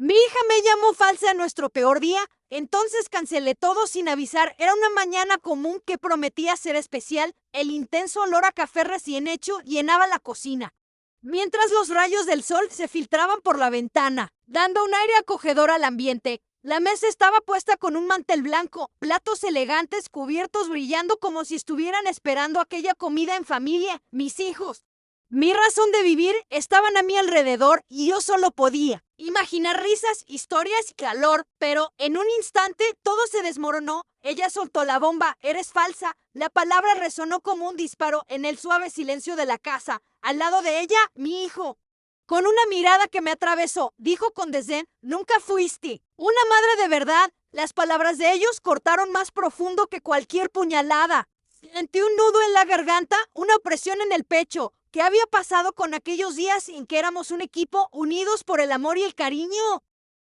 Mi hija me llamó falsa en nuestro peor día, entonces cancelé todo sin avisar. Era una mañana común que prometía ser especial. El intenso olor a café recién hecho llenaba la cocina, mientras los rayos del sol se filtraban por la ventana, dando un aire acogedor al ambiente. La mesa estaba puesta con un mantel blanco, platos elegantes, cubiertos brillando como si estuvieran esperando aquella comida en familia. Mis hijos, mi razón de vivir, estaban a mi alrededor y yo solo podía imaginar risas, historias y calor, pero en un instante todo se desmoronó. Ella soltó la bomba. Eres falsa. La palabra resonó como un disparo en el suave silencio de la casa. Al lado de ella, mi hijo. Con una mirada que me atravesó, dijo con desdén: nunca fuiste una madre de verdad. Las palabras de ellos cortaron más profundo que cualquier puñalada. Sentí un nudo en la garganta, una opresión en el pecho. ¿Qué había pasado con aquellos días en que éramos un equipo unidos por el amor y el cariño?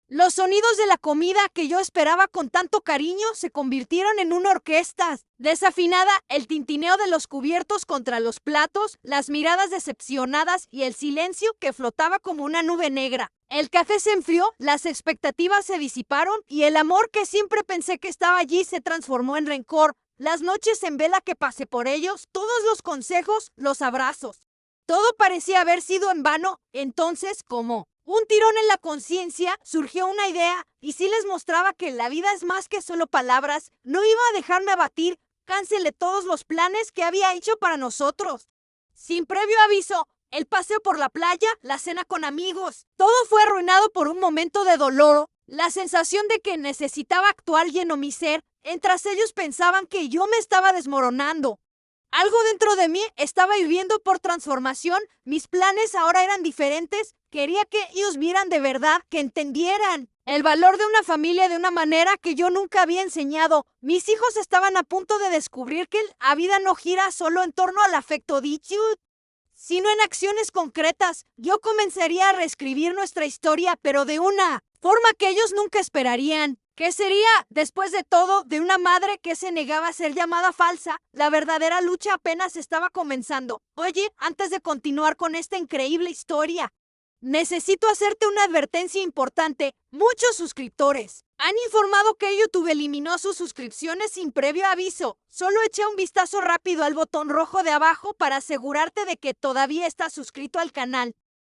Los sonidos de la comida que yo esperaba con tanto cariño se convirtieron en una orquesta desafinada, el tintineo de los cubiertos contra los platos, las miradas decepcionadas y el silencio que flotaba como una nube negra. El café se enfrió, las expectativas se disiparon y el amor que siempre pensé que estaba allí se transformó en rencor. Las noches en vela que pasé por ellos, todos los consejos, los abrazos. Todo parecía haber sido en vano. Entonces, como un tirón en la conciencia, surgió una idea, y si les mostraba que la vida es más que solo palabras, no iba a dejarme abatir. Cancelé todos los planes que había hecho para nosotros. Sin previo aviso, el paseo por la playa, la cena con amigos, todo fue arruinado por un momento de dolor. La sensación de que necesitaba actuar llenó mi ser, mientras ellos pensaban que yo me estaba desmoronando. Algo dentro de mí estaba hirviendo por transformación. Mis planes ahora eran diferentes. Quería que ellos vieran de verdad, que entendieran el valor de una familia de una manera que yo nunca había enseñado. Mis hijos estaban a punto de descubrir que la vida no gira solo en torno al afecto dicho, sino en acciones concretas. Yo comenzaría a reescribir nuestra historia, pero de una forma que ellos nunca esperarían. ¿Qué sería, después de todo, de una madre que se negaba a ser llamada falsa? La verdadera lucha apenas estaba comenzando. Oye, antes de continuar con esta increíble historia, necesito hacerte una advertencia importante. Muchos suscriptores han informado que YouTube eliminó sus suscripciones sin previo aviso. Solo echa un vistazo rápido al botón rojo de abajo para asegurarte de que todavía estás suscrito al canal.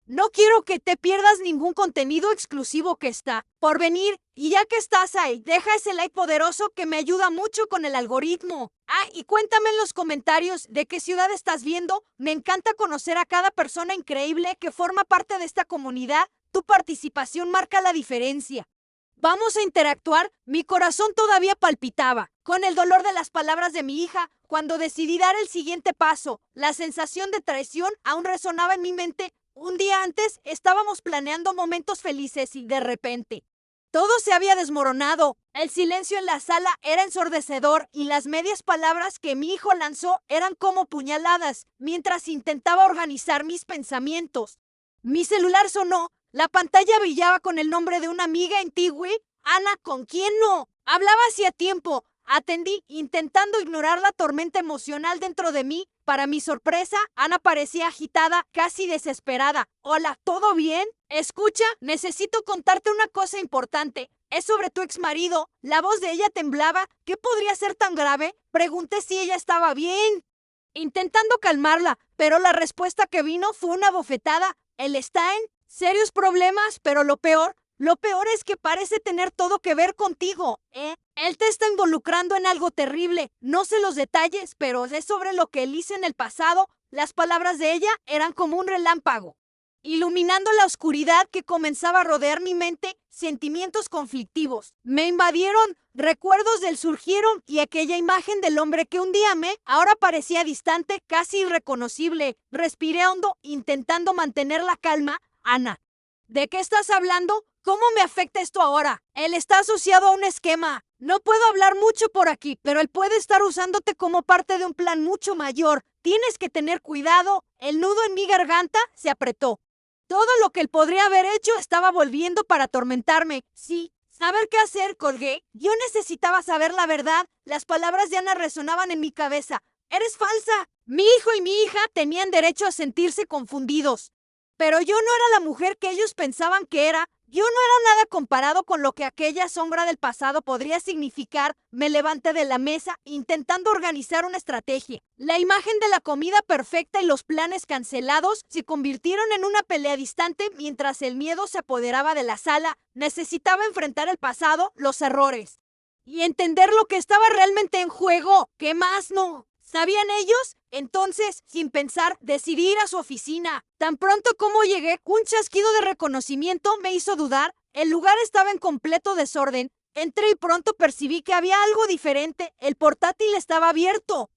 No quiero que te pierdas ningún contenido exclusivo que está por venir. Y ya que estás ahí, deja ese like poderoso que me ayuda mucho con el algoritmo. Y cuéntame en los comentarios de qué ciudad estás viendo. Me encanta conocer a cada persona increíble que forma parte de esta comunidad. Tu participación marca la diferencia. Vamos a interactuar. Mi corazón todavía palpitaba con el dolor de las palabras de mi hija cuando decidí dar el siguiente paso. La sensación de traición aún resonaba en mi mente. Un día antes estábamos planeando momentos felices y de repente todo se había desmoronado. El silencio en la sala era ensordecedor y las medias palabras que mi hijo lanzó eran como puñaladas mientras intentaba organizar mis pensamientos. Mi celular sonó. La pantalla brillaba con el nombre de una amiga antigua. Ana, ¿con quién no? Hablaba hacía tiempo. Atendí, intentando ignorar la tormenta emocional dentro de mí. Para mi sorpresa, Ana parecía agitada, casi desesperada. Hola, ¿todo bien? Escucha, necesito contarte una cosa importante. Es sobre tu exmarido. La voz de ella temblaba. ¿Qué podría ser tan grave? Pregunté si ella estaba bien, intentando calmarla, pero la respuesta que vino fue una bofetada. Él está en serios problemas, pero lo peor es que parece tener todo que ver contigo, ¿eh? Él te está involucrando en algo terrible. No sé los detalles, pero es sobre lo que él hizo en el pasado. Las palabras de ella eran como un relámpago, iluminando la oscuridad que comenzaba a rodear mi mente. Sentimientos conflictivos me invadieron. Recuerdos del surgieron y aquella imagen del hombre que un día amé ahora parecía distante, casi irreconocible. Respiré hondo, intentando mantener la calma. Ana, ¿de qué estás hablando? ¿Cómo me afecta esto ahora? Él está asociado a un esquema. No puedo hablar mucho por aquí, pero él puede estar usándote como parte de un plan mucho mayor. Tienes que tener cuidado. El nudo en mi garganta se apretó. Todo lo que él podría haber hecho estaba volviendo para atormentarme. Sí, saber qué hacer, colgué. Yo necesitaba saber la verdad. Las palabras de Ana resonaban en mi cabeza. Eres falsa. Mi hijo y mi hija tenían derecho a sentirse confundidos. Pero yo no era la mujer que ellos pensaban que era. Yo no era nada comparado con lo que aquella sombra del pasado podría significar. Me levanté de la mesa intentando organizar una estrategia. La imagen de la comida perfecta y los planes cancelados se convirtieron en una pelea distante mientras el miedo se apoderaba de la sala. Necesitaba enfrentar el pasado, los errores y entender lo que estaba realmente en juego. ¿Qué más no sabían ellos? Entonces, sin pensar, decidí ir a su oficina. Tan pronto como llegué, un chasquido de reconocimiento me hizo dudar. El lugar estaba en completo desorden. Entré y pronto percibí que había algo diferente. El portátil estaba abierto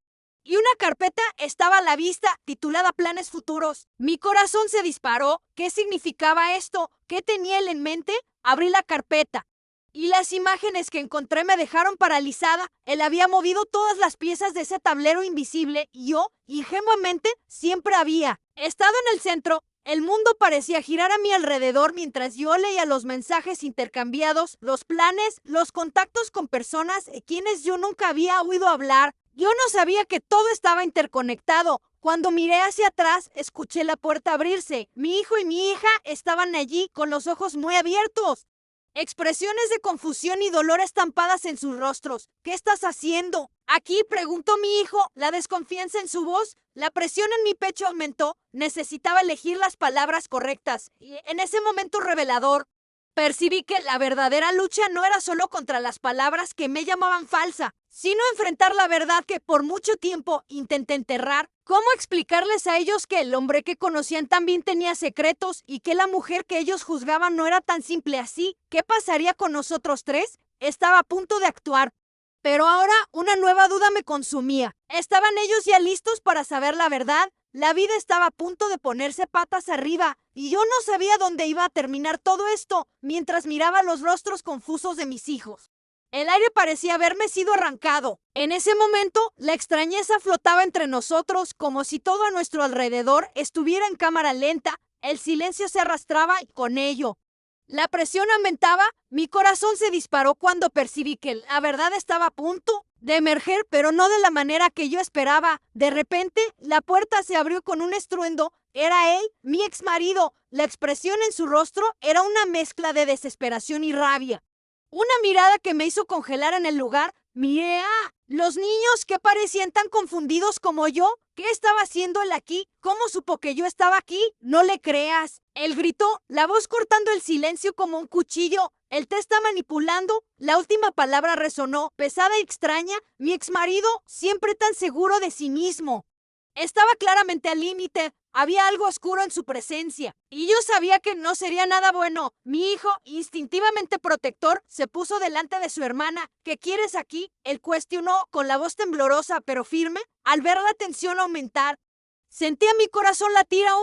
y una carpeta estaba a la vista, titulada Planes Futuros. Mi corazón se disparó. ¿Qué significaba esto? ¿Qué tenía él en mente? Abrí la carpeta y las imágenes que encontré me dejaron paralizada. Él había movido todas las piezas de ese tablero invisible y yo, ingenuamente, siempre había estado en el centro. El mundo parecía girar a mi alrededor mientras yo leía los mensajes intercambiados, los planes, los contactos con personas de quienes yo nunca había oído hablar. Yo no sabía que todo estaba interconectado. Cuando miré hacia atrás, escuché la puerta abrirse. Mi hijo y mi hija estaban allí con los ojos muy abiertos, expresiones de confusión y dolor estampadas en sus rostros. ¿Qué estás haciendo aquí?, preguntó mi hijo, la desconfianza en su voz. La presión en mi pecho aumentó. Necesitaba elegir las palabras correctas. Y en ese momento revelador, percibí que la verdadera lucha no era solo contra las palabras que me llamaban falsa, sino enfrentar la verdad que por mucho tiempo intenté enterrar. ¿Cómo explicarles a ellos que el hombre que conocían también tenía secretos y que la mujer que ellos juzgaban no era tan simple así? ¿Qué pasaría con nosotros tres? Estaba a punto de actuar, pero ahora una nueva duda me consumía. ¿Estaban ellos ya listos para saber la verdad? La vida estaba a punto de ponerse patas arriba y yo no sabía dónde iba a terminar todo esto mientras miraba los rostros confusos de mis hijos. El aire parecía haberme sido arrancado. En ese momento, la extrañeza flotaba entre nosotros como si todo a nuestro alrededor estuviera en cámara lenta. El silencio se arrastraba y con ello la presión aumentaba. Mi corazón se disparó cuando percibí que la verdad estaba a punto de emerger, pero no de la manera que yo esperaba. De repente, la puerta se abrió con un estruendo. Era él, mi ex marido. La expresión en su rostro era una mezcla de desesperación y rabia. Una mirada que me hizo congelar en el lugar. Miré a los niños que parecían tan confundidos como yo. ¿Qué estaba haciendo él aquí? ¿Cómo supo que yo estaba aquí? No le creas. Él gritó, la voz cortando el silencio como un cuchillo. Él te está manipulando. La última palabra resonó, pesada y extraña. Mi exmarido, siempre tan seguro de sí mismo, estaba claramente al límite. Había algo oscuro en su presencia, y yo sabía que no sería nada bueno. Mi hijo, instintivamente protector, se puso delante de su hermana. ¿Qué quieres aquí?, él cuestionó con la voz temblorosa pero firme. Al ver la tensión aumentar, sentía mi corazón latir a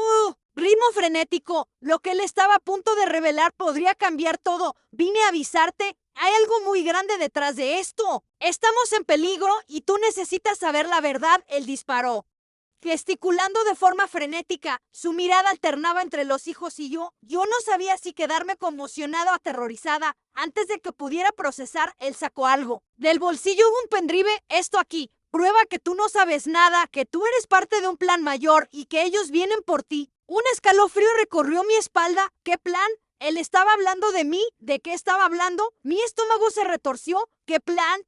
ritmo frenético. Lo que él estaba a punto de revelar podría cambiar todo. Vine a avisarte. Hay algo muy grande detrás de esto. Estamos en peligro y tú necesitas saber la verdad. Él disparó, gesticulando de forma frenética. Su mirada alternaba entre los hijos y yo. Yo no sabía si quedarme conmocionada o aterrorizada. Antes de que pudiera procesar, él sacó algo del bolsillo, un pendrive. Esto aquí prueba que tú no sabes nada, que tú eres parte de un plan mayor y que ellos vienen por ti. Un escalofrío recorrió mi espalda. ¿Qué plan? Él estaba hablando de mí. ¿De qué estaba hablando? Mi estómago se retorció. ¿Qué plan?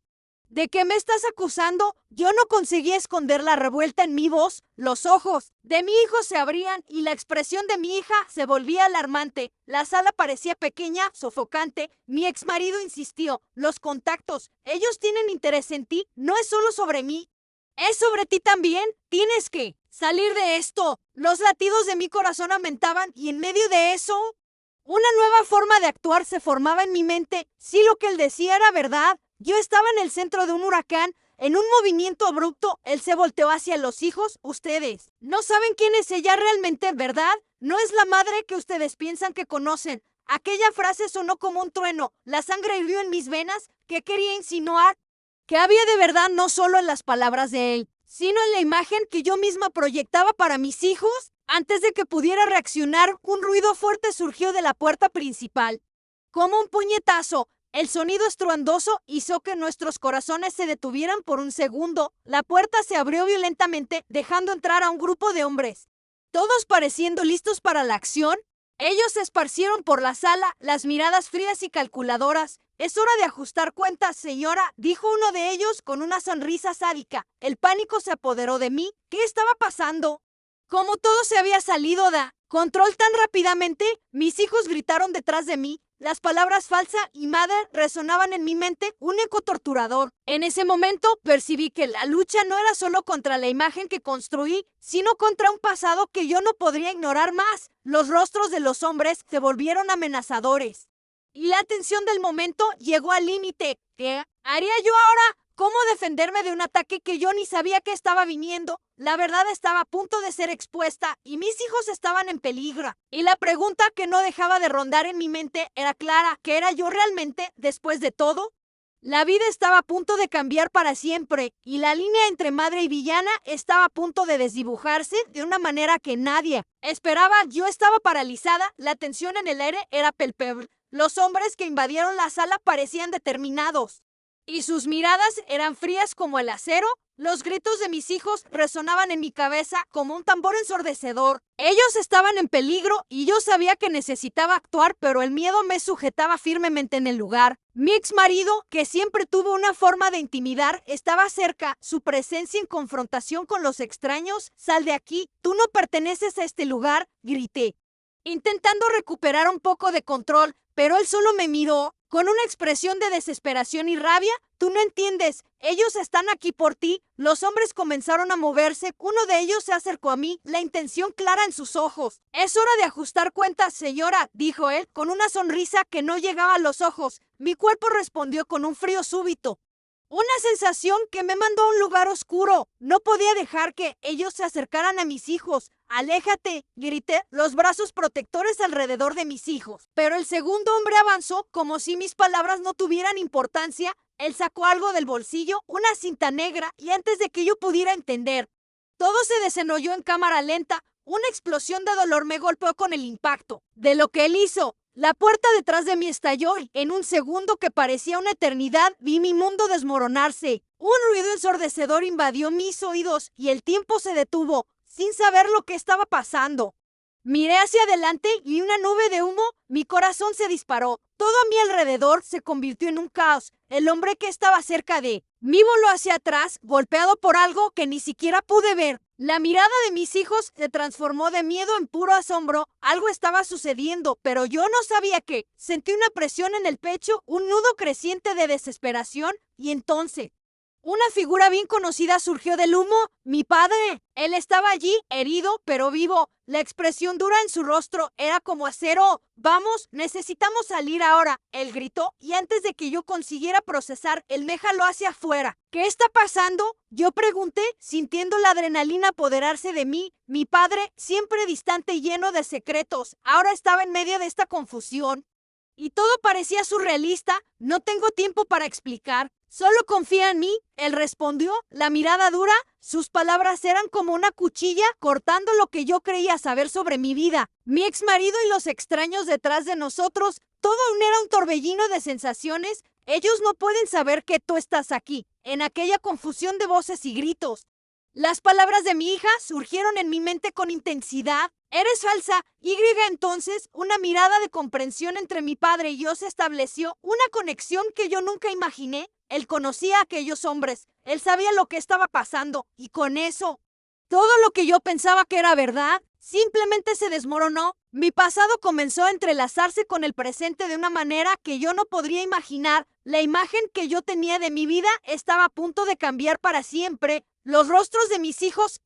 ¿De qué me estás acusando? Yo no conseguí esconder la revuelta en mi voz. Los ojos de mi hijo se abrían y la expresión de mi hija se volvía alarmante. La sala parecía pequeña, sofocante. Mi exmarido insistió. Los contactos, ellos tienen interés en ti. No es solo sobre mí, es sobre ti también. Tienes que salir de esto. Los latidos de mi corazón aumentaban y en medio de eso, una nueva forma de actuar se formaba en mi mente. Si lo que él decía era verdad, yo estaba en el centro de un huracán. En un movimiento abrupto, él se volteó hacia los hijos. Ustedes no saben quién es ella realmente, ¿verdad? No es la madre que ustedes piensan que conocen. Aquella frase sonó como un trueno. La sangre hirvió en mis venas. ¿Qué quería insinuar? Que había de verdad no solo en las palabras de él, sino en la imagen que yo misma proyectaba para mis hijos. Antes de que pudiera reaccionar, un ruido fuerte surgió de la puerta principal. Como un puñetazo. El sonido estruendoso hizo que nuestros corazones se detuvieran por un segundo. La puerta se abrió violentamente, dejando entrar a un grupo de hombres, todos pareciendo listos para la acción. Ellos se esparcieron por la sala, las miradas frías y calculadoras. «Es hora de ajustar cuentas, señora», dijo uno de ellos con una sonrisa sádica. El pánico se apoderó de mí. ¿Qué estaba pasando? Como todo se había salido de control tan rápidamente, mis hijos gritaron detrás de mí. Las palabras falsa y madre resonaban en mi mente, un eco torturador. En ese momento percibí que la lucha no era solo contra la imagen que construí, sino contra un pasado que yo no podría ignorar más. Los rostros de los hombres se volvieron amenazadores. Y la tensión del momento llegó al límite. ¿Qué haría yo ahora? ¿Cómo defenderme de un ataque que yo ni sabía que estaba viniendo? La verdad estaba a punto de ser expuesta y mis hijos estaban en peligro. Y la pregunta que no dejaba de rondar en mi mente era clara. ¿Qué era yo realmente después de todo? La vida estaba a punto de cambiar para siempre y la línea entre madre y villana estaba a punto de desdibujarse de una manera que nadie esperaba. Yo estaba paralizada, la tensión en el aire era palpable. Los hombres que invadieron la sala parecían determinados y sus miradas eran frías como el acero. Los gritos de mis hijos resonaban en mi cabeza como un tambor ensordecedor. Ellos estaban en peligro y yo sabía que necesitaba actuar, pero el miedo me sujetaba firmemente en el lugar. Mi ex marido, que siempre tuvo una forma de intimidar, estaba cerca. Su presencia en confrontación con los extraños. «Sal de aquí, tú no perteneces a este lugar», grité, intentando recuperar un poco de control, pero él solo me miró con una expresión de desesperación y rabia. «Tú no entiendes, ellos están aquí por ti». Los hombres comenzaron a moverse. Uno de ellos se acercó a mí, la intención clara en sus ojos. «Es hora de ajustar cuentas, señora», dijo él, con una sonrisa que no llegaba a los ojos. Mi cuerpo respondió con un frío súbito. Una sensación que me mandó a un lugar oscuro. No podía dejar que ellos se acercaran a mis hijos. «Aléjate», grité, los brazos protectores alrededor de mis hijos. Pero el segundo hombre avanzó como si mis palabras no tuvieran importancia. Él sacó algo del bolsillo, una cinta negra, y antes de que yo pudiera entender, todo se desenrolló en cámara lenta. Una explosión de dolor me golpeó con el impacto de lo que él hizo. La puerta detrás de mí estalló y en un segundo que parecía una eternidad vi mi mundo desmoronarse. Un ruido ensordecedor invadió mis oídos y el tiempo se detuvo, sin saber lo que estaba pasando. Miré hacia adelante y una nube de humo, mi corazón se disparó. Todo a mi alrededor se convirtió en un caos. El hombre que estaba cerca de mí voló hacia atrás, golpeado por algo que ni siquiera pude ver. La mirada de mis hijos se transformó de miedo en puro asombro. Algo estaba sucediendo, pero yo no sabía qué. Sentí una presión en el pecho, un nudo creciente de desesperación, y entonces una figura bien conocida surgió del humo. Mi padre. Él estaba allí, herido, pero vivo. La expresión dura en su rostro era como acero. «Vamos, necesitamos salir ahora», él gritó, y antes de que yo consiguiera procesar, él me jaló hacia afuera. «¿Qué está pasando?», yo pregunté, sintiendo la adrenalina apoderarse de mí. Mi padre, siempre distante y lleno de secretos, ahora estaba en medio de esta confusión. Y todo parecía surrealista. «No tengo tiempo para explicar. Solo confía en mí», él respondió, la mirada dura. Sus palabras eran como una cuchilla cortando lo que yo creía saber sobre mi vida, mi ex marido y los extraños detrás de nosotros. Todo era un torbellino de sensaciones. Ellos no pueden saber que tú estás aquí. En aquella confusión de voces y gritos, las palabras de mi hija surgieron en mi mente con intensidad. «Eres falsa». Entonces, una mirada de comprensión entre mi padre y yo se estableció, una conexión que yo nunca imaginé. Él conocía a aquellos hombres, él sabía lo que estaba pasando, y con eso, todo lo que yo pensaba que era verdad, simplemente se desmoronó. Mi pasado comenzó a entrelazarse con el presente de una manera que yo no podría imaginar. La imagen que yo tenía de mi vida estaba a punto de cambiar para siempre. Los rostros de mis hijos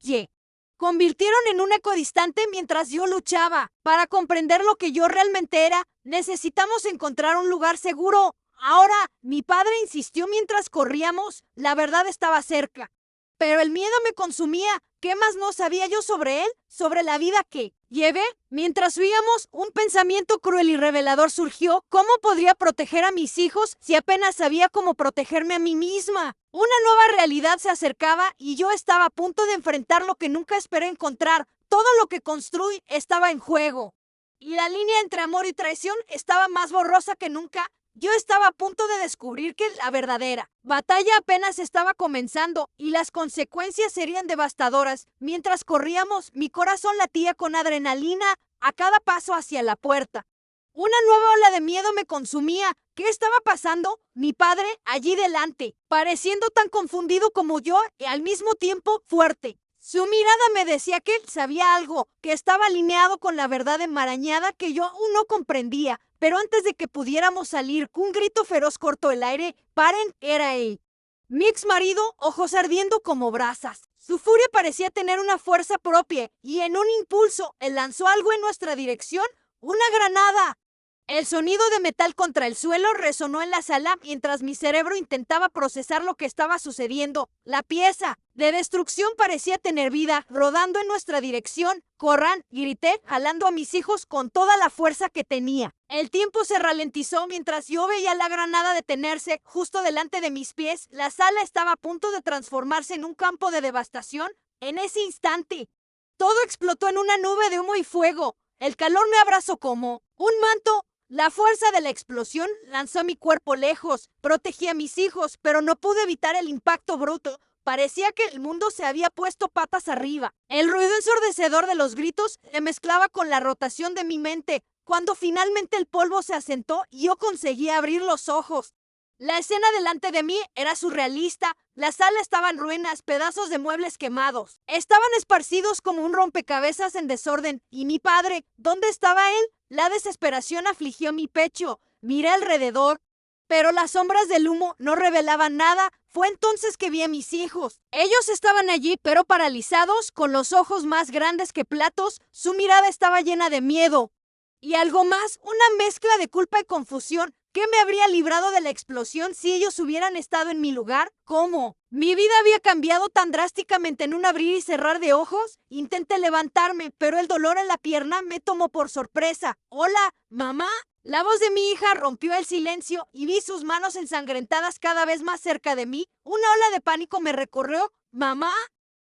convirtieron en un eco distante mientras yo luchaba. Para comprender lo que yo realmente era, necesitamos encontrar un lugar seguro. Ahora, mi padre insistió mientras corríamos. La verdad estaba cerca, pero el miedo me consumía. ¿Qué más no sabía yo sobre él? Sobre la vida que llevé. Mientras huíamos, un pensamiento cruel y revelador surgió. ¿Cómo podría proteger a mis hijos si apenas sabía cómo protegerme a mí misma? Una nueva realidad se acercaba y yo estaba a punto de enfrentar lo que nunca esperé encontrar. Todo lo que construí estaba en juego. Y la línea entre amor y traición estaba más borrosa que nunca. Yo estaba a punto de descubrir que la verdadera batalla apenas estaba comenzando y las consecuencias serían devastadoras. Mientras corríamos, mi corazón latía con adrenalina. a cada paso hacia la puerta. Una nueva ola de miedo me consumía. ¿Qué estaba pasando? Mi padre, allí delante, pareciendo tan confundido como yo y al mismo tiempo fuerte. Su mirada me decía que él sabía algo, que estaba alineado con la verdad enmarañada que yo aún no comprendía. Pero antes de que pudiéramos salir, un grito feroz cortó el aire. ¡Paren! Era él. Mi ex marido, ojos ardiendo como brasas. Su furia parecía tener una fuerza propia, y en un impulso, él lanzó algo en nuestra dirección. ¡Una granada! El sonido de metal contra el suelo resonó en la sala mientras mi cerebro intentaba procesar lo que estaba sucediendo. La pieza de destrucción parecía tener vida, rodando en nuestra dirección. ¡Corran!, grité, jalando a mis hijos con toda la fuerza que tenía. El tiempo se ralentizó mientras yo veía la granada detenerse justo delante de mis pies. La sala estaba a punto de transformarse en un campo de devastación. En ese instante, todo explotó en una nube de humo y fuego. El calor me abrazó como un manto. La fuerza de la explosión lanzó mi cuerpo lejos. Protegí a mis hijos, pero no pude evitar el impacto bruto. Parecía que el mundo se había puesto patas arriba. El ruido ensordecedor de los gritos se mezclaba con la rotación de mi mente. Cuando finalmente el polvo se asentó, yo conseguí abrir los ojos. La escena delante de mí era surrealista. La sala estaba en ruinas, pedazos de muebles quemados. Estaban esparcidos como un rompecabezas en desorden. ¿Y mi padre? ¿Dónde estaba él? La desesperación afligió mi pecho. Miré alrededor, pero las sombras del humo no revelaban nada. Fue entonces que vi a mis hijos. Ellos estaban allí, pero paralizados, con los ojos más grandes que platos. Su mirada estaba llena de miedo. Y algo más, una mezcla de culpa y confusión. ¿Qué me habría librado de la explosión si ellos hubieran estado en mi lugar? ¿Cómo? ¿Mi vida había cambiado tan drásticamente en un abrir y cerrar de ojos? Intenté levantarme, pero el dolor en la pierna me tomó por sorpresa. «Hola, mamá». La voz de mi hija rompió el silencio y vi sus manos ensangrentadas cada vez más cerca de mí. Una ola de pánico me recorrió. «Mamá,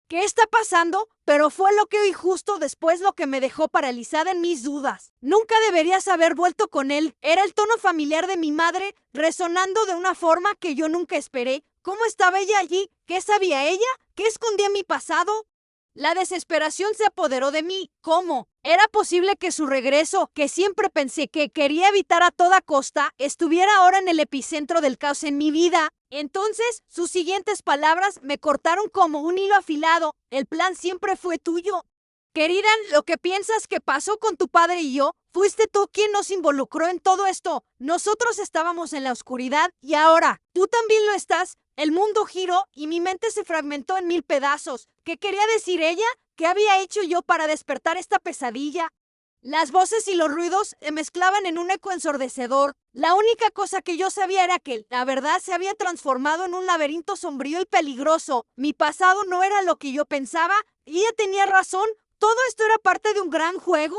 ¿qué está pasando?». Pero fue lo que oí justo después lo que me dejó paralizada en mis dudas. Nunca deberías haber vuelto con él. Era el tono familiar de mi madre, resonando de una forma que yo nunca esperé. ¿Cómo estaba ella allí? ¿Qué sabía ella? ¿Qué escondía mi pasado? La desesperación se apoderó de mí. ¿Cómo? ¿Era posible que su regreso, que siempre pensé que quería evitar a toda costa, estuviera ahora en el epicentro del caos en mi vida? Entonces, sus siguientes palabras me cortaron como un hilo afilado. El plan siempre fue tuyo. Querida, lo que piensas que pasó con tu padre y yo, fuiste tú quien nos involucró en todo esto. Nosotros estábamos en la oscuridad y ahora, tú también lo estás. El mundo giró y mi mente se fragmentó en 1000 pedazos. ¿Qué quería decir ella? ¿Qué había hecho yo para despertar esta pesadilla? Las voces y los ruidos se mezclaban en un eco ensordecedor. La única cosa que yo sabía era que la verdad se había transformado en un laberinto sombrío y peligroso. Mi pasado no era lo que yo pensaba y ella tenía razón. Todo esto era parte de un gran juego.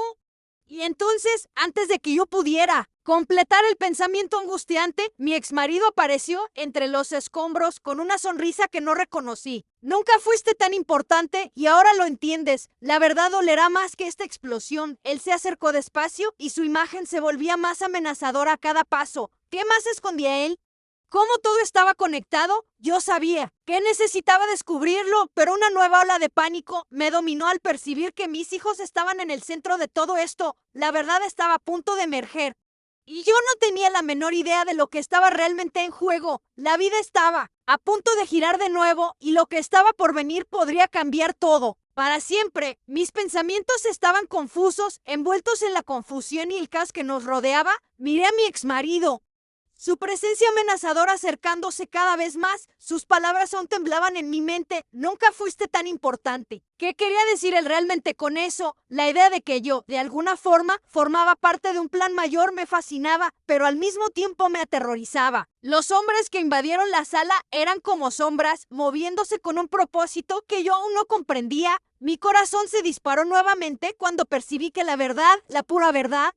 Y entonces, antes de que yo pudiera completar el pensamiento angustiante, mi exmarido apareció entre los escombros con una sonrisa que no reconocí. Nunca fuiste tan importante y ahora lo entiendes. La verdad dolerá más que esta explosión. Él se acercó despacio y su imagen se volvía más amenazadora a cada paso. ¿Qué más escondía él? ¿Cómo todo estaba conectado? Yo sabía que necesitaba descubrirlo, pero una nueva ola de pánico me dominó al percibir que mis hijos estaban en el centro de todo esto. La verdad estaba a punto de emerger. Y yo no tenía la menor idea de lo que estaba realmente en juego. La vida estaba a punto de girar de nuevo y lo que estaba por venir podría cambiar todo. Para siempre, mis pensamientos estaban confusos, envueltos en la confusión y el caos que nos rodeaba. Miré a mi exmarido. Su presencia amenazadora acercándose cada vez más, sus palabras aún temblaban en mi mente. Nunca fuiste tan importante. ¿Qué quería decir él realmente con eso? La idea de que yo, de alguna forma, formaba parte de un plan mayor me fascinaba, pero al mismo tiempo me aterrorizaba. Los hombres que invadieron la sala eran como sombras, moviéndose con un propósito que yo aún no comprendía. Mi corazón se disparó nuevamente cuando percibí que la verdad, la pura verdad,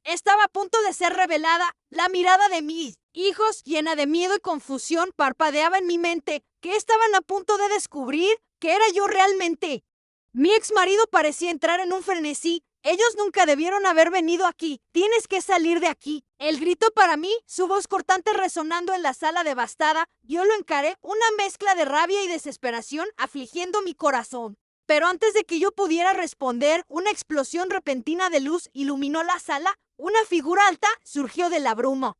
estaba a punto de ser revelada. La mirada de mis hijos, llena de miedo y confusión, parpadeaba en mi mente. ¿Qué estaban a punto de descubrir? ¿Qué era yo realmente? Mi exmarido parecía entrar en un frenesí. Ellos nunca debieron haber venido aquí. Tienes que salir de aquí. El grito para mí, su voz cortante resonando en la sala devastada. Yo lo encaré, una mezcla de rabia y desesperación afligiendo mi corazón. Pero antes de que yo pudiera responder, una explosión repentina de luz iluminó la sala. Una figura alta surgió de la bruma.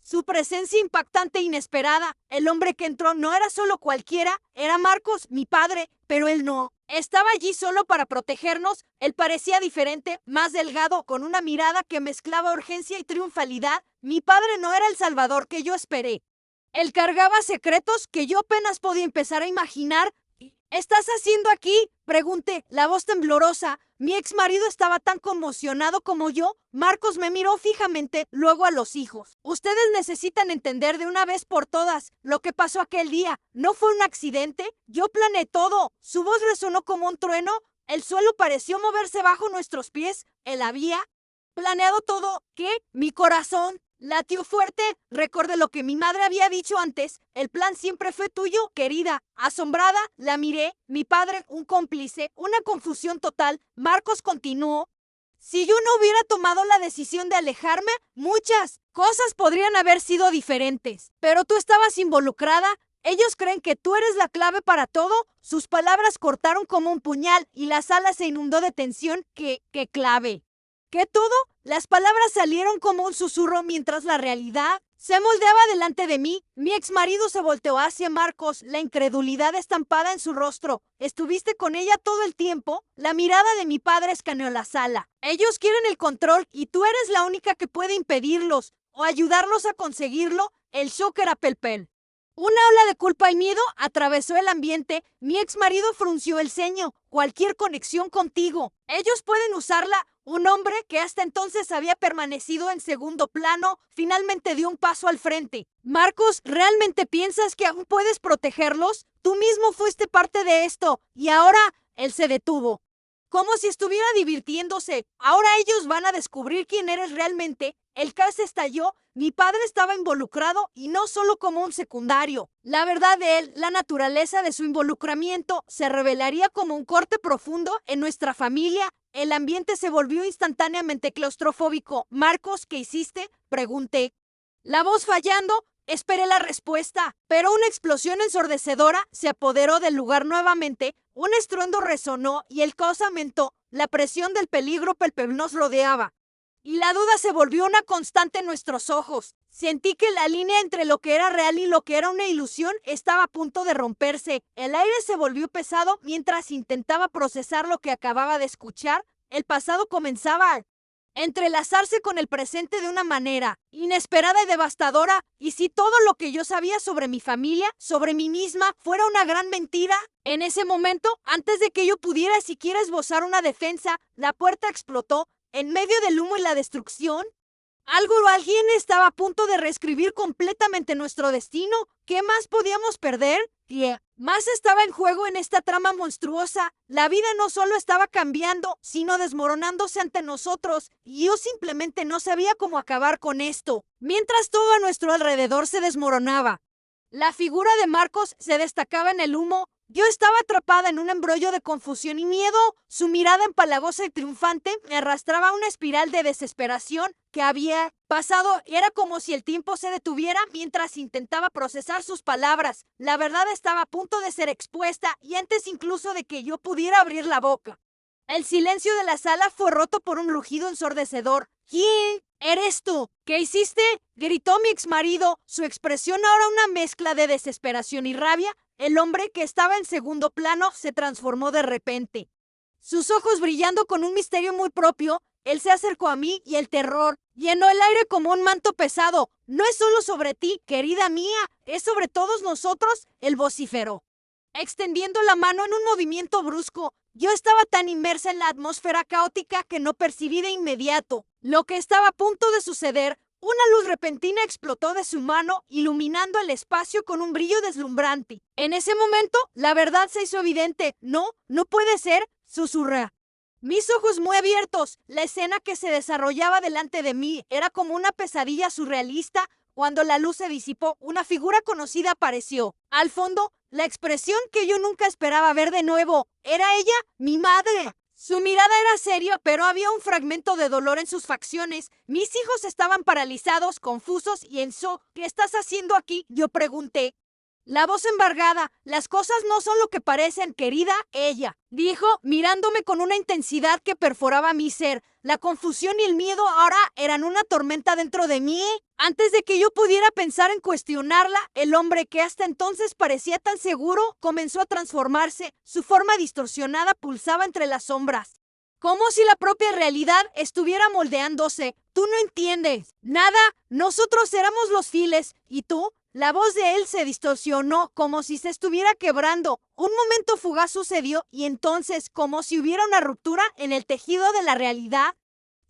Su presencia impactante e inesperada. El hombre que entró no era solo cualquiera, era Marcos, mi padre, pero él no. Estaba allí solo para protegernos. Él parecía diferente, más delgado, con una mirada que mezclaba urgencia y triunfalidad. Mi padre no era el salvador que yo esperé. Él cargaba secretos que yo apenas podía empezar a imaginar. ¿Qué estás haciendo aquí?, pregunté, la voz temblorosa. Mi ex marido estaba tan conmocionado como yo. Marcos me miró fijamente, luego a los hijos. Ustedes necesitan entender de una vez por todas lo que pasó aquel día. No fue un accidente. Yo planeé todo. Su voz resonó como un trueno. El suelo pareció moverse bajo nuestros pies. Él había planeado todo. ¿Qué? Mi corazón latió fuerte. Recordé lo que mi madre había dicho antes. El plan siempre fue tuyo, querida. Asombrada, la miré. Mi padre, un cómplice, una confusión total. Marcos continuó. Si yo no hubiera tomado la decisión de alejarme, muchas cosas podrían haber sido diferentes. Pero tú estabas involucrada. Ellos creen que tú eres la clave para todo. Sus palabras cortaron como un puñal y la sala se inundó de tensión. ¿Qué clave? ¿Qué todo? Las palabras salieron como un susurro mientras la realidad se moldeaba delante de mí. Mi exmarido se volteó hacia Marcos, la incredulidad estampada en su rostro. ¿Estuviste con ella todo el tiempo? La mirada de mi padre escaneó la sala. Ellos quieren el control y tú eres la única que puede impedirlos o ayudarlos a conseguirlo. El shock era palpable. Una ola de culpa y miedo atravesó el ambiente. Mi exmarido frunció el ceño. Cualquier conexión contigo. Ellos pueden usarla. Un hombre que hasta entonces había permanecido en segundo plano, finalmente dio un paso al frente. Marcos, ¿realmente piensas que aún puedes protegerlos? Tú mismo fuiste parte de esto. Y ahora, él se detuvo. Como si estuviera divirtiéndose. Ahora ellos van a descubrir quién eres realmente. El caos estalló. Mi padre estaba involucrado y no solo como un secundario. La verdad de él, la naturaleza de su involucramiento, se revelaría como un corte profundo en nuestra familia. El ambiente se volvió instantáneamente claustrofóbico. Marcos, ¿qué hiciste?, pregunté. La voz fallando, esperé la respuesta, pero una explosión ensordecedora se apoderó del lugar nuevamente. Un estruendo resonó y el caos aumentó. La presión del peligro palpable nos rodeaba. Y la duda se volvió una constante en nuestros ojos. Sentí que la línea entre lo que era real y lo que era una ilusión estaba a punto de romperse. El aire se volvió pesado mientras intentaba procesar lo que acababa de escuchar. El pasado comenzaba a entrelazarse con el presente de una manera inesperada y devastadora. ¿Y si todo lo que yo sabía sobre mi familia, sobre mí misma, fuera una gran mentira? En ese momento, antes de que yo pudiera siquiera esbozar una defensa, la puerta explotó. En medio del humo y la destrucción, algo o alguien estaba a punto de reescribir completamente nuestro destino. ¿Qué más podíamos perder? Más estaba en juego en esta trama monstruosa. La vida no solo estaba cambiando, sino desmoronándose ante nosotros, y yo simplemente no sabía cómo acabar con esto. Mientras todo a nuestro alrededor se desmoronaba, la figura de Marcos se destacaba en el humo. Yo estaba atrapada en un embrollo de confusión y miedo. Su mirada empalagosa y triunfante me arrastraba a una espiral de desesperación que había pasado. Era como si el tiempo se detuviera mientras intentaba procesar sus palabras. La verdad estaba a punto de ser expuesta y antes incluso de que yo pudiera abrir la boca. El silencio de la sala fue roto por un rugido ensordecedor. ¿Quién eres tú? ¿Qué hiciste?, gritó mi exmarido, su expresión ahora una mezcla de desesperación y rabia. El hombre que estaba en segundo plano se transformó de repente. Sus ojos brillando con un misterio muy propio, él se acercó a mí y el terror llenó el aire como un manto pesado. No es solo sobre ti, querida mía, es sobre todos nosotros, él vociferó, extendiendo la mano en un movimiento brusco. Yo estaba tan inmersa en la atmósfera caótica que no percibí de inmediato lo que estaba a punto de suceder. Una luz repentina explotó de su mano, iluminando el espacio con un brillo deslumbrante. En ese momento, la verdad se hizo evidente. No puede ser, susurré. Mis ojos muy abiertos. La escena que se desarrollaba delante de mí era como una pesadilla surrealista. Cuando la luz se disipó, una figura conocida apareció. Al fondo, la expresión que yo nunca esperaba ver de nuevo. Era ella, mi madre. Su mirada era seria, pero había un fragmento de dolor en sus facciones. Mis hijos estaban paralizados, confusos y en shock. ¿Qué estás haciendo aquí?, yo pregunté. La voz embargada. Las cosas no son lo que parecen, querida, ella dijo, mirándome con una intensidad que perforaba mi ser. La confusión y el miedo ahora eran una tormenta dentro de mí. Antes de que yo pudiera pensar en cuestionarla, el hombre que hasta entonces parecía tan seguro comenzó a transformarse. Su forma distorsionada pulsaba entre las sombras, como si la propia realidad estuviera moldeándose. Tú no entiendes nada. Nosotros éramos los files. ¿Y tú? La voz de él se distorsionó como si se estuviera quebrando. Un momento fugaz sucedió y entonces, como si hubiera una ruptura en el tejido de la realidad,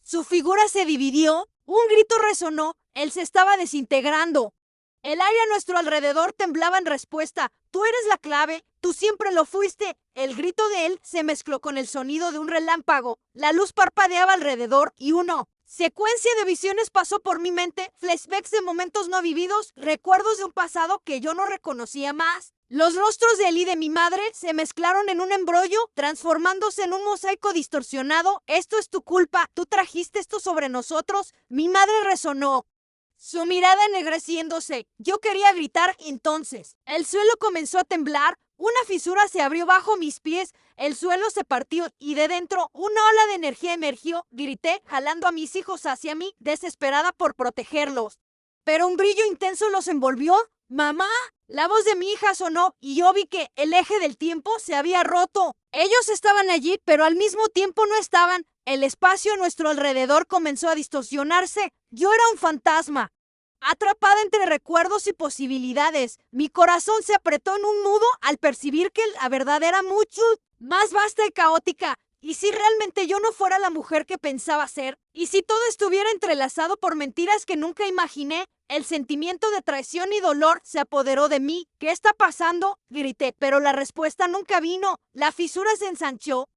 su figura se dividió. Un grito resonó. Él se estaba desintegrando. El aire a nuestro alrededor temblaba en respuesta. Tú eres la clave. Tú siempre lo fuiste. El grito de él se mezcló con el sonido de un relámpago. La luz parpadeaba alrededor y secuencia de visiones pasó por mi mente, flashbacks de momentos no vividos, recuerdos de un pasado que yo no reconocía más. Los rostros de él y de mi madre se mezclaron en un embrollo, transformándose en un mosaico distorsionado. Esto es tu culpa, tú trajiste esto sobre nosotros. Mi madre resonó, su mirada ennegreciéndose. Yo quería gritar entonces. El suelo comenzó a temblar, una fisura se abrió bajo mis pies, el suelo se partió y de dentro una ola de energía emergió. Grité, jalando a mis hijos hacia mí, desesperada por protegerlos. Pero un brillo intenso los envolvió. ¡Mamá! La voz de mi hija sonó y yo vi que el eje del tiempo se había roto. Ellos estaban allí, pero al mismo tiempo no estaban. El espacio a nuestro alrededor comenzó a distorsionarse. Yo era un fantasma, atrapada entre recuerdos y posibilidades. Mi corazón se apretó en un nudo al percibir que la verdad era mucho más vasta y caótica. ¿Y si realmente yo no fuera la mujer que pensaba ser? ¿Y si todo estuviera entrelazado por mentiras que nunca imaginé? El sentimiento de traición y dolor se apoderó de mí. ¿Qué está pasando? Grité, pero la respuesta nunca vino. La fisura se ensanchó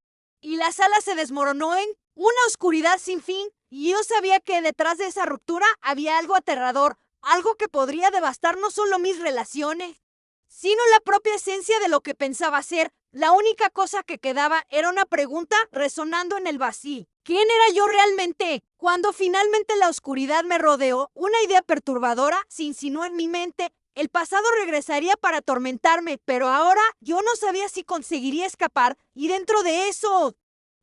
y la sala se desmoronó en una oscuridad sin fin. Y yo sabía que detrás de esa ruptura había algo aterrador, algo que podría devastar no solo mis relaciones, sino la propia esencia de lo que pensaba ser. La única cosa que quedaba era una pregunta resonando en el vacío. ¿Quién era yo realmente? Cuando finalmente la oscuridad me rodeó, una idea perturbadora se insinuó en mi mente. El pasado regresaría para atormentarme, pero ahora yo no sabía si conseguiría escapar, y dentro de eso,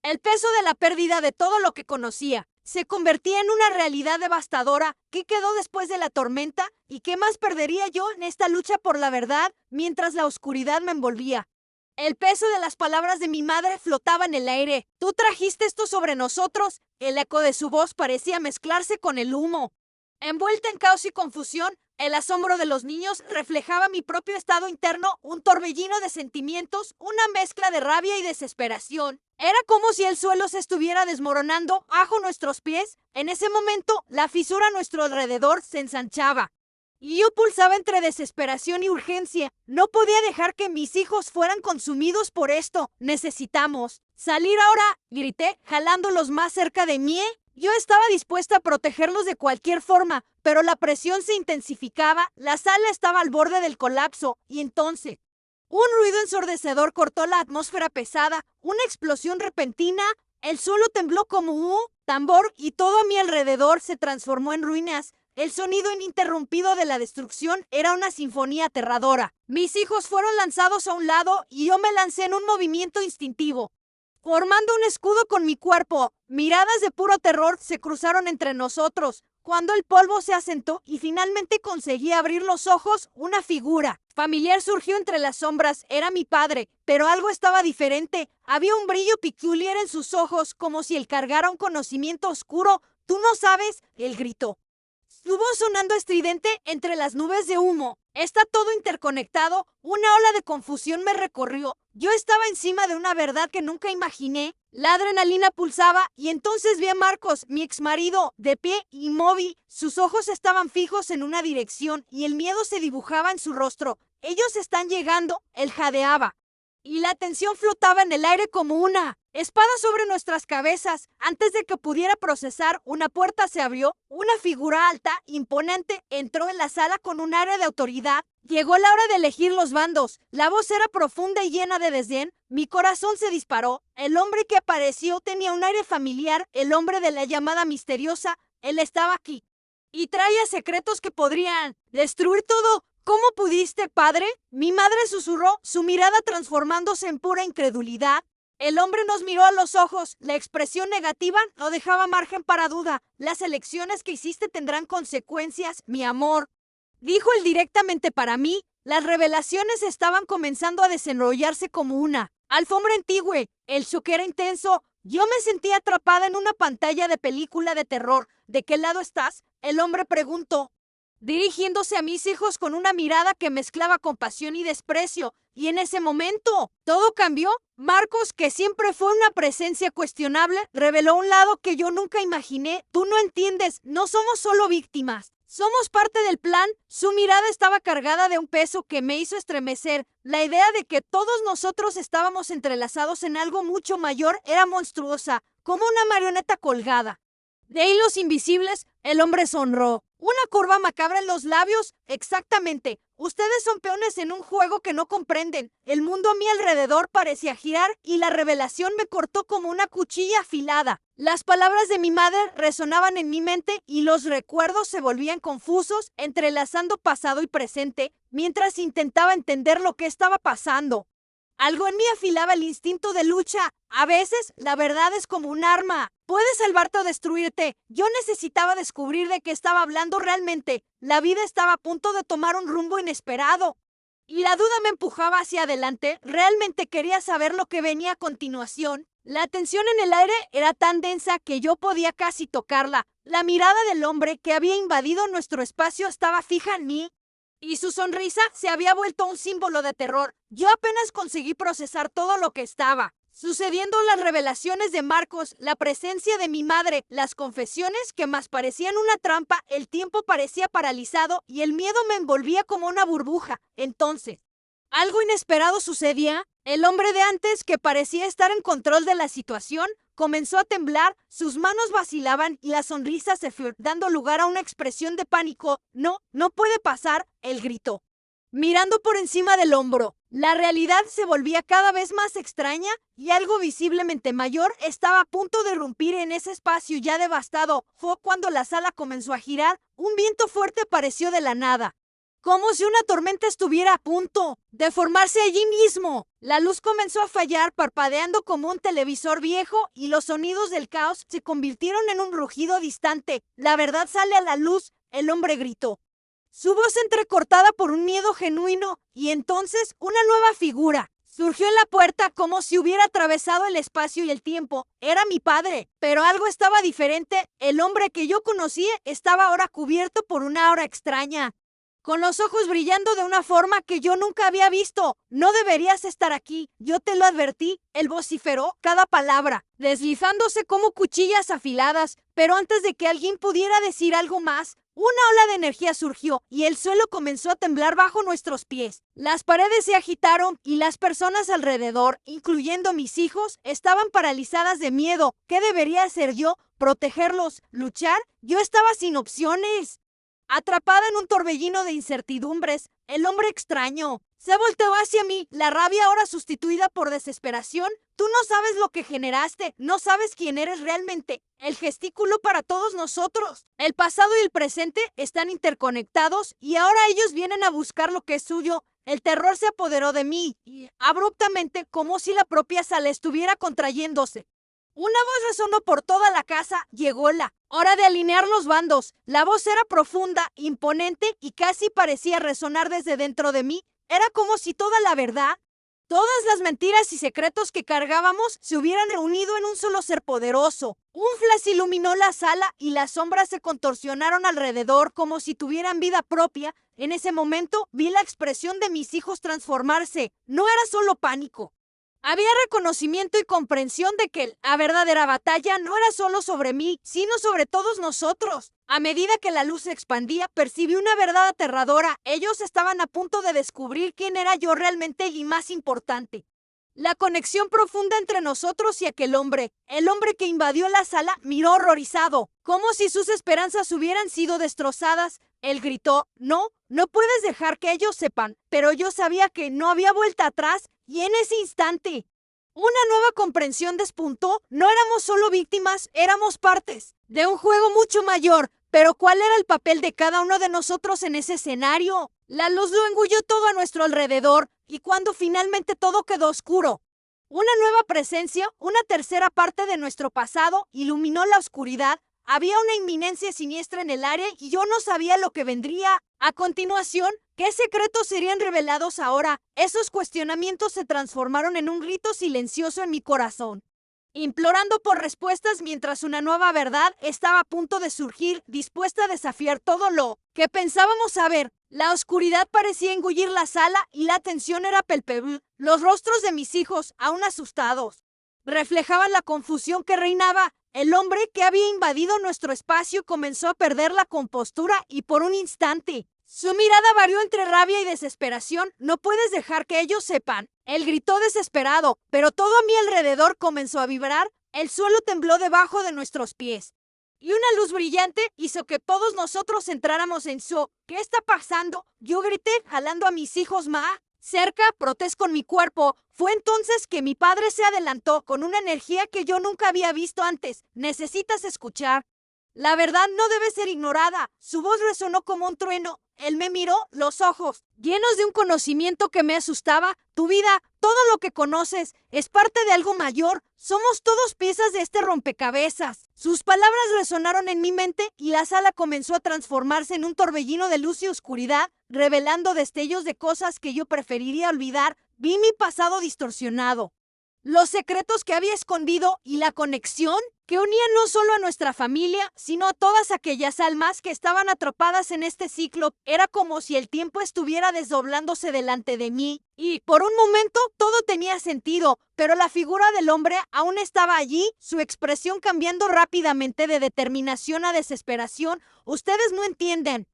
el peso de la pérdida de todo lo que conocía se convertía en una realidad devastadora. ¿Qué quedó después de la tormenta? ¿Y qué más perdería yo en esta lucha por la verdad mientras la oscuridad me envolvía? El peso de las palabras de mi madre flotaba en el aire. Tú trajiste esto sobre nosotros. El eco de su voz parecía mezclarse con el humo. Envuelta en caos y confusión, el asombro de los niños reflejaba mi propio estado interno, un torbellino de sentimientos, una mezcla de rabia y desesperación. Era como si el suelo se estuviera desmoronando bajo nuestros pies. En ese momento, la fisura a nuestro alrededor se ensanchaba, y yo pulsaba entre desesperación y urgencia. No podía dejar que mis hijos fueran consumidos por esto. Necesitamos salir ahora, grité, jalándolos más cerca de mí. Yo estaba dispuesta a protegerlos de cualquier forma, pero la presión se intensificaba, la sala estaba al borde del colapso, y entonces un ruido ensordecedor cortó la atmósfera pesada, una explosión repentina, el suelo tembló como un tambor y todo a mi alrededor se transformó en ruinas. El sonido ininterrumpido de la destrucción era una sinfonía aterradora. Mis hijos fueron lanzados a un lado y yo me lancé en un movimiento instintivo, formando un escudo con mi cuerpo. Miradas de puro terror se cruzaron entre nosotros. Cuando el polvo se asentó y finalmente conseguí abrir los ojos, una figura familiar surgió entre las sombras. Era mi padre, pero algo estaba diferente. Había un brillo peculiar en sus ojos, como si él cargara un conocimiento oscuro. «¿Tú no sabes?», él gritó, su voz sonando estridente entre las nubes de humo. Está todo interconectado. Una ola de confusión me recorrió. Yo estaba encima de una verdad que nunca imaginé. La adrenalina pulsaba y entonces vi a Marcos, mi exmarido, de pie, inmóvil. Sus ojos estaban fijos en una dirección y el miedo se dibujaba en su rostro. «Ellos están llegando», él jadeaba, y la tensión flotaba en el aire como una espada sobre nuestras cabezas. Antes de que pudiera procesar, una puerta se abrió. Una figura alta, imponente, entró en la sala con un aire de autoridad. Llegó la hora de elegir los bandos. La voz era profunda y llena de desdén. Mi corazón se disparó. El hombre que apareció tenía un aire familiar, el hombre de la llamada misteriosa. Él estaba aquí y traía secretos que podrían destruir todo. ¿Cómo pudiste, padre? Mi madre susurró, su mirada transformándose en pura incredulidad. El hombre nos miró a los ojos. La expresión negativa no dejaba margen para duda. Las elecciones que hiciste tendrán consecuencias, mi amor. Dijo él directamente para mí. Las revelaciones estaban comenzando a desenrollarse como una alfombra antigua. El choque era intenso. Yo me sentía atrapada en una pantalla de película de terror. ¿De qué lado estás? El hombre preguntó, dirigiéndose a mis hijos con una mirada que mezclaba compasión y desprecio. Y en ese momento, todo cambió. Marcos, que siempre fue una presencia cuestionable, reveló un lado que yo nunca imaginé. Tú no entiendes, no somos solo víctimas. Somos parte del plan. Su mirada estaba cargada de un peso que me hizo estremecer. La idea de que todos nosotros estábamos entrelazados en algo mucho mayor era monstruosa, como una marioneta colgada de hilos invisibles. El hombre sonrió. Una curva macabra en los labios. Exactamente. Ustedes son peones en un juego que no comprenden. El mundo a mi alrededor parecía girar y la revelación me cortó como una cuchilla afilada. Las palabras de mi madre resonaban en mi mente y los recuerdos se volvían confusos, entrelazando pasado y presente, mientras intentaba entender lo que estaba pasando. Algo en mí afilaba el instinto de lucha. A veces, la verdad es como un arma. Puede salvarte o destruirte. Yo necesitaba descubrir de qué estaba hablando realmente. La vida estaba a punto de tomar un rumbo inesperado. Y la duda me empujaba hacia adelante. Realmente quería saber lo que venía a continuación. La tensión en el aire era tan densa que yo podía casi tocarla. La mirada del hombre que había invadido nuestro espacio estaba fija en mí. Y su sonrisa se había vuelto un símbolo de terror. Yo apenas conseguí procesar todo lo que estaba sucediendo, las revelaciones de Marcos, la presencia de mi madre, las confesiones que más parecían una trampa. El tiempo parecía paralizado y el miedo me envolvía como una burbuja. Entonces, algo inesperado sucedía. El hombre de antes, que parecía estar en control de la situación, comenzó a temblar, sus manos vacilaban y la sonrisa se fue, dando lugar a una expresión de pánico. No, no puede pasar, él gritó, mirando por encima del hombro. La realidad se volvía cada vez más extraña y algo visiblemente mayor estaba a punto de irrumpir en ese espacio ya devastado. Fue cuando la sala comenzó a girar. Un viento fuerte apareció de la nada, como si una tormenta estuviera a punto de formarse allí mismo. La luz comenzó a fallar, parpadeando como un televisor viejo, y los sonidos del caos se convirtieron en un rugido distante. La verdad sale a la luz, el hombre gritó, su voz entrecortada por un miedo genuino, y entonces una nueva figura surgió en la puerta como si hubiera atravesado el espacio y el tiempo. Era mi padre, pero algo estaba diferente. El hombre que yo conocía estaba ahora cubierto por una aura extraña, con los ojos brillando de una forma que yo nunca había visto. No deberías estar aquí, yo te lo advertí. Él vociferó cada palabra, deslizándose como cuchillas afiladas, pero antes de que alguien pudiera decir algo más, una ola de energía surgió y el suelo comenzó a temblar bajo nuestros pies. Las paredes se agitaron y las personas alrededor, incluyendo mis hijos, estaban paralizadas de miedo. ¿Qué debería hacer yo? ¿Protegerlos? ¿Luchar? Yo estaba sin opciones. Atrapada en un torbellino de incertidumbres, el hombre extraño se volteó hacia mí, la rabia ahora sustituida por desesperación. Tú no sabes lo que generaste, no sabes quién eres realmente. El gestículo para todos nosotros. El pasado y el presente están interconectados y ahora ellos vienen a buscar lo que es suyo. El terror se apoderó de mí y abruptamente, como si la propia sala estuviera contrayéndose. Una voz resonó por toda la casa. Llegó la hora de alinear los bandos. La voz era profunda, imponente y casi parecía resonar desde dentro de mí. Era como si toda la verdad, todas las mentiras y secretos que cargábamos se hubieran reunido en un solo ser poderoso. Un flash iluminó la sala y las sombras se contorsionaron alrededor como si tuvieran vida propia. En ese momento vi la expresión de mis hijos transformarse. No era solo pánico. Había reconocimiento y comprensión de que la verdadera batalla no era solo sobre mí, sino sobre todos nosotros. A medida que la luz se expandía, percibí una verdad aterradora. Ellos estaban a punto de descubrir quién era yo realmente y, más importante, la conexión profunda entre nosotros y aquel hombre. El hombre que invadió la sala miró horrorizado, como si sus esperanzas hubieran sido destrozadas. Él gritó, no, no puedes dejar que ellos sepan. Pero yo sabía que no había vuelta atrás. Y en ese instante, una nueva comprensión despuntó. No éramos solo víctimas, éramos partes de un juego mucho mayor. Pero ¿cuál era el papel de cada uno de nosotros en ese escenario? La luz lo engulló todo a nuestro alrededor, y cuando finalmente todo quedó oscuro, una nueva presencia, una tercera parte de nuestro pasado, iluminó la oscuridad. Había una inminencia siniestra en el aire y yo no sabía lo que vendría. A continuación, ¿qué secretos serían revelados ahora? Esos cuestionamientos se transformaron en un grito silencioso en mi corazón, implorando por respuestas mientras una nueva verdad estaba a punto de surgir, dispuesta a desafiar todo lo que pensábamos saber. La oscuridad parecía engullir la sala y la tensión era palpable. Los rostros de mis hijos, aún asustados, reflejaban la confusión que reinaba. El hombre que había invadido nuestro espacio comenzó a perder la compostura y por un instante, su mirada varió entre rabia y desesperación. No puedes dejar que ellos sepan. Él gritó desesperado, pero todo a mi alrededor comenzó a vibrar. El suelo tembló debajo de nuestros pies, y una luz brillante hizo que todos nosotros entráramos en shock. ¿Qué está pasando? Yo grité, jalando a mis hijos más cerca, protesté con mi cuerpo. Fue entonces que mi padre se adelantó con una energía que yo nunca había visto antes. Necesitas escuchar. La verdad no debe ser ignorada. Su voz resonó como un trueno. Él me miró, los ojos llenos de un conocimiento que me asustaba. Tu vida, todo lo que conoces, es parte de algo mayor. Somos todos piezas de este rompecabezas. Sus palabras resonaron en mi mente y la sala comenzó a transformarse en un torbellino de luz y oscuridad, revelando destellos de cosas que yo preferiría olvidar. Vi mi pasado distorsionado, los secretos que había escondido y la conexión que unía no solo a nuestra familia, sino a todas aquellas almas que estaban atrapadas en este ciclo. Era como si el tiempo estuviera desdoblándose delante de mí, y por un momento todo tenía sentido, pero la figura del hombre aún estaba allí, su expresión cambiando rápidamente de determinación a desesperación. Ustedes no entienden.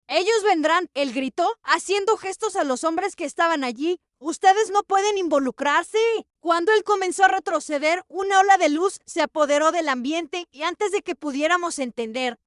Ellos vendrán, él gritó, haciendo gestos a los hombres que estaban allí. Ustedes no pueden involucrarse. Cuando él comenzó a retroceder, una ola de luz se apoderó del ambiente y antes de que pudiéramos entender,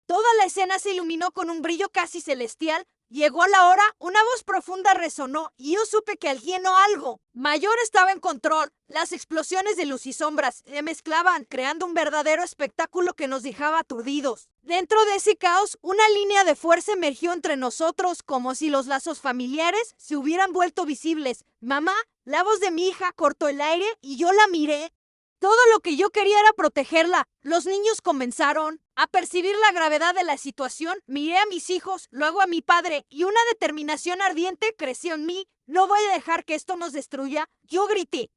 toda la escena se iluminó con un brillo casi celestial. Llegó la hora, una voz profunda resonó y yo supe que alguien o algo mayor estaba en control. Las explosiones de luz y sombras se mezclaban, creando un verdadero espectáculo que nos dejaba aturdidos. Dentro de ese caos, una línea de fuerza emergió entre nosotros, como si los lazos familiares se hubieran vuelto visibles. Mamá, la voz de mi hija cortó el aire y yo la miré. Todo lo que yo quería era protegerla. Los niños comenzaron a percibir la gravedad de la situación. Miré a mis hijos, luego a mi padre, y una determinación ardiente creció en mí. No voy a dejar que esto nos destruya. Yo grité,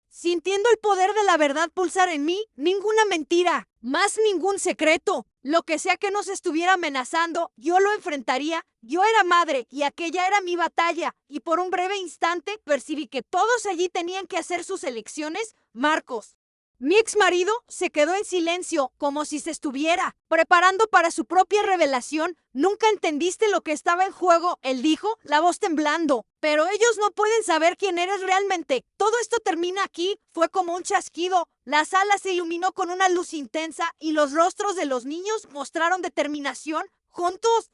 sintiendo el poder de la verdad pulsar en mí. Ninguna mentira, más ningún secreto. Lo que sea que nos estuviera amenazando, yo lo enfrentaría. Yo era madre y aquella era mi batalla. Y por un breve instante percibí que todos allí tenían que hacer sus elecciones. Marcos, mi ex marido, se quedó en silencio, como si se estuviera preparando para su propia revelación. Nunca entendiste lo que estaba en juego, él dijo, la voz temblando. Pero ellos no pueden saber quién eres realmente. Todo esto termina aquí. Fue como un chasquido. La sala se iluminó con una luz intensa y los rostros de los niños mostraron determinación. Juntos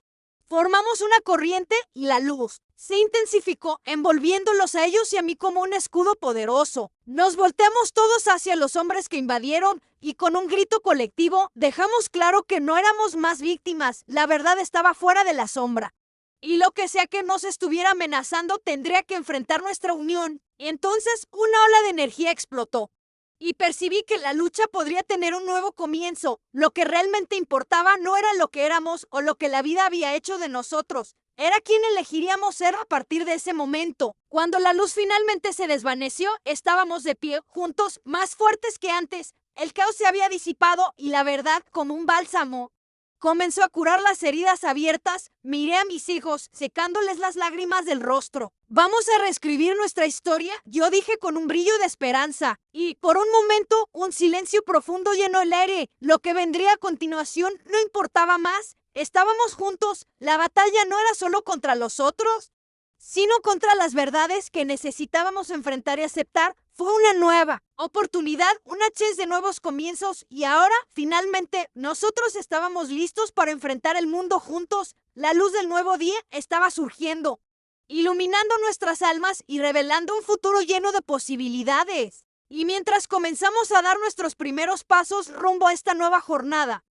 formamos una corriente y la luz se intensificó, envolviéndolos a ellos y a mí como un escudo poderoso. Nos volteamos todos hacia los hombres que invadieron y con un grito colectivo dejamos claro que no éramos más víctimas. La verdad estaba fuera de la sombra. Y lo que sea que nos estuviera amenazando tendría que enfrentar nuestra unión. Y entonces una ola de energía explotó. Y percibí que la lucha podría tener un nuevo comienzo. Lo que realmente importaba no era lo que éramos o lo que la vida había hecho de nosotros. Era quien elegiríamos ser a partir de ese momento. Cuando la luz finalmente se desvaneció, estábamos de pie, juntos, más fuertes que antes. El caos se había disipado y la verdad, como un bálsamo, comenzó a curar las heridas abiertas. Miré a mis hijos, secándoles las lágrimas del rostro. ¿Vamos a reescribir nuestra historia?, yo dije con un brillo de esperanza. Y, por un momento, un silencio profundo llenó el aire. Lo que vendría a continuación no importaba más. Estábamos juntos. La batalla no era solo contra los otros, sino contra las verdades que necesitábamos enfrentar y aceptar. Fue una nueva oportunidad, una chance de nuevos comienzos y ahora, finalmente, nosotros estábamos listos para enfrentar el mundo juntos. La luz del nuevo día estaba surgiendo, iluminando nuestras almas y revelando un futuro lleno de posibilidades. Y mientras comenzamos a dar nuestros primeros pasos rumbo a esta nueva jornada,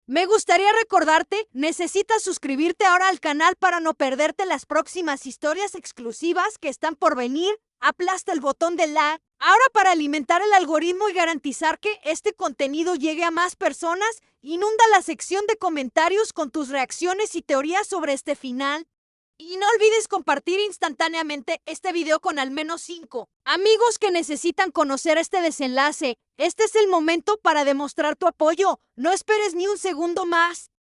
Me gustaría recordarte, necesitas suscribirte ahora al canal para no perderte las próximas historias exclusivas que están por venir. Aplasta el botón de like. Ahora, para alimentar el algoritmo y garantizar que este contenido llegue a más personas, inunda la sección de comentarios con tus reacciones y teorías sobre este final. Y no olvides compartir instantáneamente este video con al menos 5 amigos que necesitan conocer este desenlace. Este es el momento para demostrar tu apoyo. No esperes ni un segundo más.